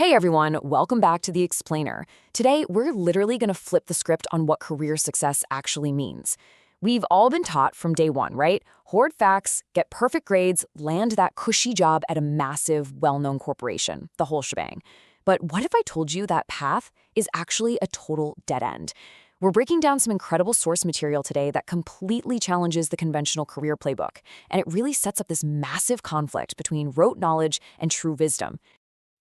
Hey everyone, welcome back to The Explainer. Today, we're literally going to flip the script on what career success actually means. We've all been taught from day one, right? Hoard facts, get perfect grades, land that cushy job at a massive, well-known corporation, the whole shebang. But what if I told you that path is actually a total dead end? We're breaking down some incredible source material today that completely challenges the conventional career playbook, and it really sets up this massive conflict between rote knowledge and true wisdom.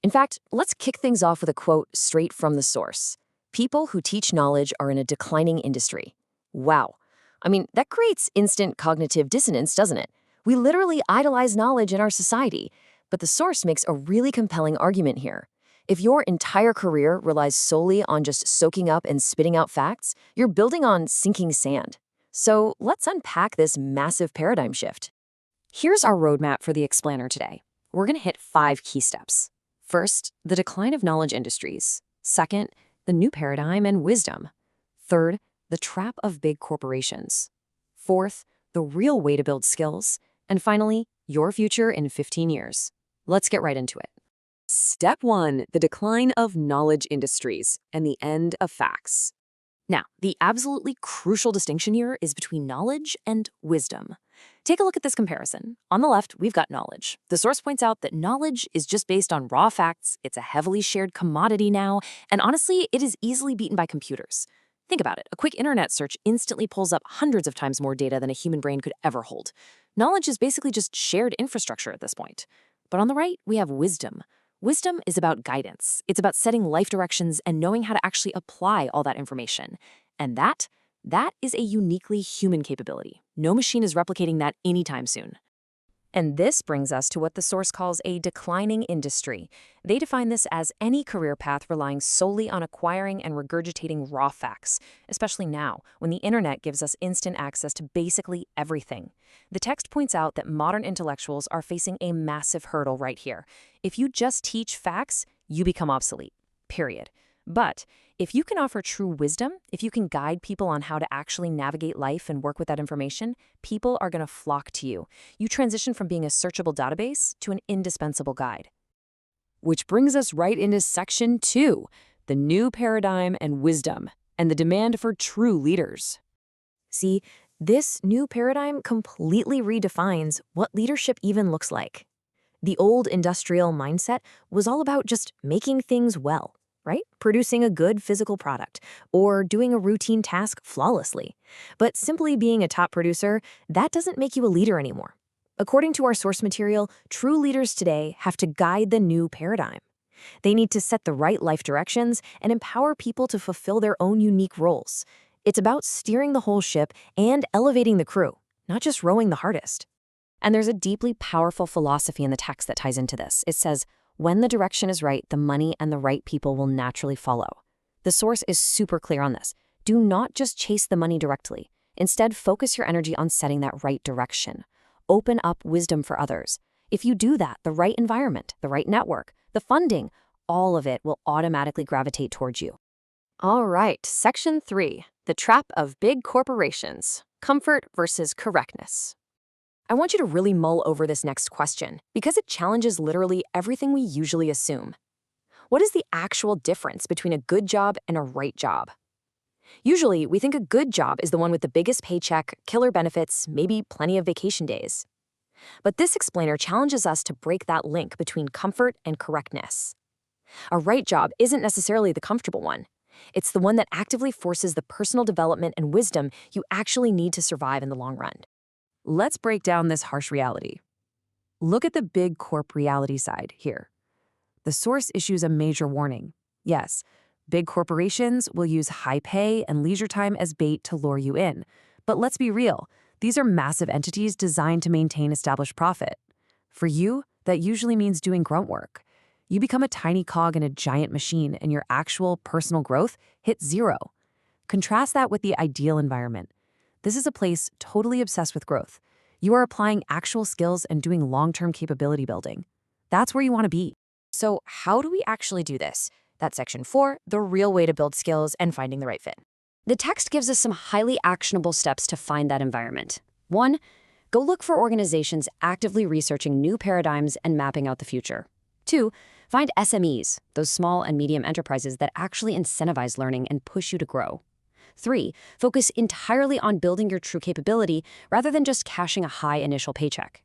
In fact, let's kick things off with a quote straight from the source. People who teach knowledge are in a declining industry. Wow. I mean, that creates instant cognitive dissonance, doesn't it? We literally idolize knowledge in our society. But the source makes a really compelling argument here. If your entire career relies solely on just soaking up and spitting out facts, you're building on sinking sand. So let's unpack this massive paradigm shift. Here's our roadmap for the explainer today. We're going to hit 5 key steps. First, the decline of knowledge industries. Second, the new paradigm and wisdom. Third, the trap of big corporations. Fourth, the real way to build skills. And finally, your future in 15 years. Let's get right into it. Step 1, the decline of knowledge industries and the end of facts. Now, the absolutely crucial distinction here is between knowledge and wisdom. Take a look at this comparison. On the left, we've got knowledge. The source points out that knowledge is just based on raw facts, it's a heavily shared commodity now, and honestly, it is easily beaten by computers. Think about it. A quick internet search instantly pulls up hundreds of times more data than a human brain could ever hold. Knowledge is basically just shared infrastructure at this point. But on the right, we have wisdom. Wisdom is about guidance. It's about setting life directions and knowing how to actually apply all that information. And that is a uniquely human capability. No machine is replicating that anytime soon. And this brings us to what the source calls a declining industry. They define this as any career path relying solely on acquiring and regurgitating raw facts, especially now, when the internet gives us instant access to basically everything. The text points out that modern intellectuals are facing a massive hurdle right here. If you just teach facts, you become obsolete, period. But if you can offer true wisdom, if you can guide people on how to actually navigate life and work with that information, people are going to flock to you. You transition from being a searchable database to an indispensable guide. Which brings us right into section 2, the new paradigm and wisdom, and the demand for true leaders. See, this new paradigm completely redefines what leadership even looks like. The old industrial mindset was all about just making things well. Right? Producing a good physical product, or doing a routine task flawlessly. But simply being a top producer, that doesn't make you a leader anymore. According to our source material, true leaders today have to guide the new paradigm. They need to set the right life directions and empower people to fulfill their own unique roles. It's about steering the whole ship and elevating the crew, not just rowing the hardest. And there's a deeply powerful philosophy in the text that ties into this. It says, when the direction is right, the money and the right people will naturally follow. The source is super clear on this. Do not just chase the money directly. Instead, focus your energy on setting that right direction. Open up wisdom for others. If you do that, the right environment, the right network, the funding, all of it will automatically gravitate towards you. All right, section 3, the trap of big corporations, comfort versus correctness. I want you to really mull over this next question, because it challenges literally everything we usually assume. What is the actual difference between a good job and a right job? Usually, we think a good job is the one with the biggest paycheck, killer benefits, maybe plenty of vacation days. But this explainer challenges us to break that link between comfort and correctness. A right job isn't necessarily the comfortable one. It's the one that actively forces the personal development and wisdom you actually need to survive in the long run. Let's break down this harsh reality. Look at the big corp reality side here. The source issues a major warning. Yes, big corporations will use high pay and leisure time as bait to lure you in. But let's be real, these are massive entities designed to maintain established profit. For you, that usually means doing grunt work. You become a tiny cog in a giant machine and your actual personal growth hits zero. Contrast that with the ideal environment. This is a place totally obsessed with growth. You are applying actual skills and doing long-term capability building. That's where you want to be. So how do we actually do this? That's section 4, the real way to build skills and finding the right fit. The text gives us some highly actionable steps to find that environment. 1, go look for organizations actively researching new paradigms and mapping out the future. 2, Find SMEs, those small and medium enterprises that actually incentivize learning and push you to grow. 3. Focus entirely on building your true capability rather than just cashing a high initial paycheck.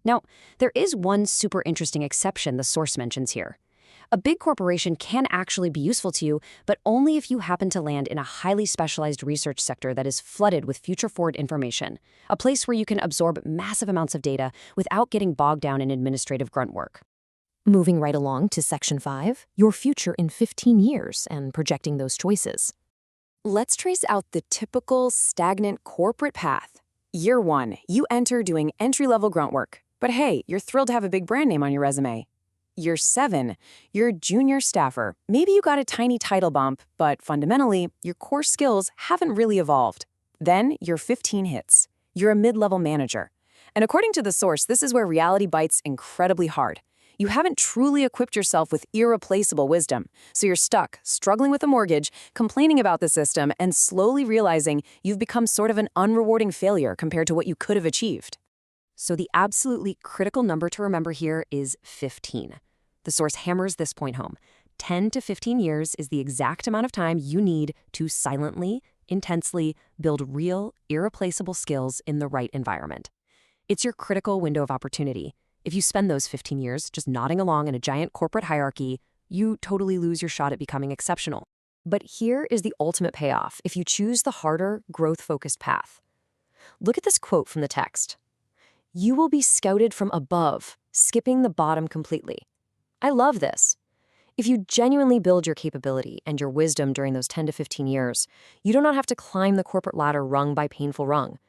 Now, there is one super interesting exception the source mentions here. A big corporation can actually be useful to you, but only if you happen to land in a highly specialized research sector that is flooded with future-forward information, a place where you can absorb massive amounts of data without getting bogged down in administrative grunt work. Moving right along to Section 5, your future in 15 years and projecting those choices. Let's trace out the typical stagnant corporate path. Year 1, you enter doing entry-level grunt work. But hey, you're thrilled to have a big brand name on your resume. Year 7, you're a junior staffer. Maybe you got a tiny title bump, but fundamentally, your core skills haven't really evolved. Then year 15 hits. You're a mid-level manager. And according to the source, this is where reality bites incredibly hard. You haven't truly equipped yourself with irreplaceable wisdom, so you're stuck, struggling with a mortgage, complaining about the system, and slowly realizing you've become sort of an unrewarding failure compared to what you could have achieved. So the absolutely critical number to remember here is 15. The source hammers this point home. 10 to 15 years is the exact amount of time you need to silently, intensely build real, irreplaceable skills in the right environment. It's your critical window of opportunity. If you spend those 15 years just nodding along in a giant corporate hierarchy, you totally lose your shot at becoming exceptional. But here is the ultimate payoff if you choose the harder, growth-focused path. Look at this quote from the text. You will be scouted from above, skipping the bottom completely. I love this. If you genuinely build your capability and your wisdom during those 10 to 15 years, you do not have to climb the corporate ladder rung by painful rung.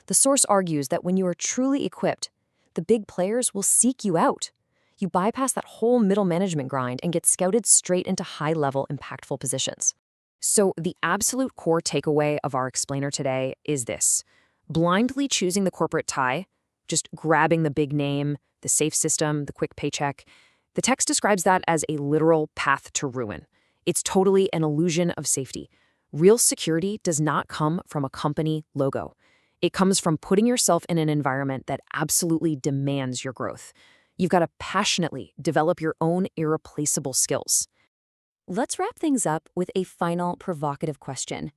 The source argues that when you are truly equipped, the big players will seek you out. You bypass that whole middle management grind and get scouted straight into high-level, impactful positions. So the absolute core takeaway of our explainer today is this. Blindly choosing the corporate tie, just grabbing the big name, the safe system, the quick paycheck, the text describes that as a literal path to ruin. It's totally an illusion of safety. Real security does not come from a company logo. It comes from putting yourself in an environment that absolutely demands your growth. You've got to passionately develop your own irreplaceable skills. Let's wrap things up with a final provocative question.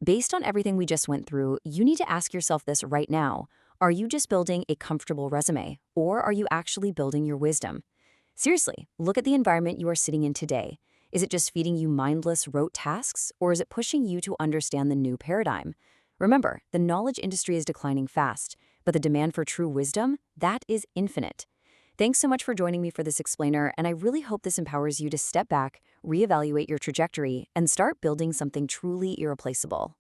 Based on everything we just went through, you need to ask yourself this right now. Are you just building a comfortable resume, or are you actually building your wisdom? Seriously, look at the environment you are sitting in today. Is it just feeding you mindless, rote tasks, or is it pushing you to understand the new paradigm? Remember, the knowledge industry is declining fast, but the demand for true wisdom, that is infinite. Thanks so much for joining me for this explainer, and I really hope this empowers you to step back, reevaluate your trajectory, and start building something truly irreplaceable.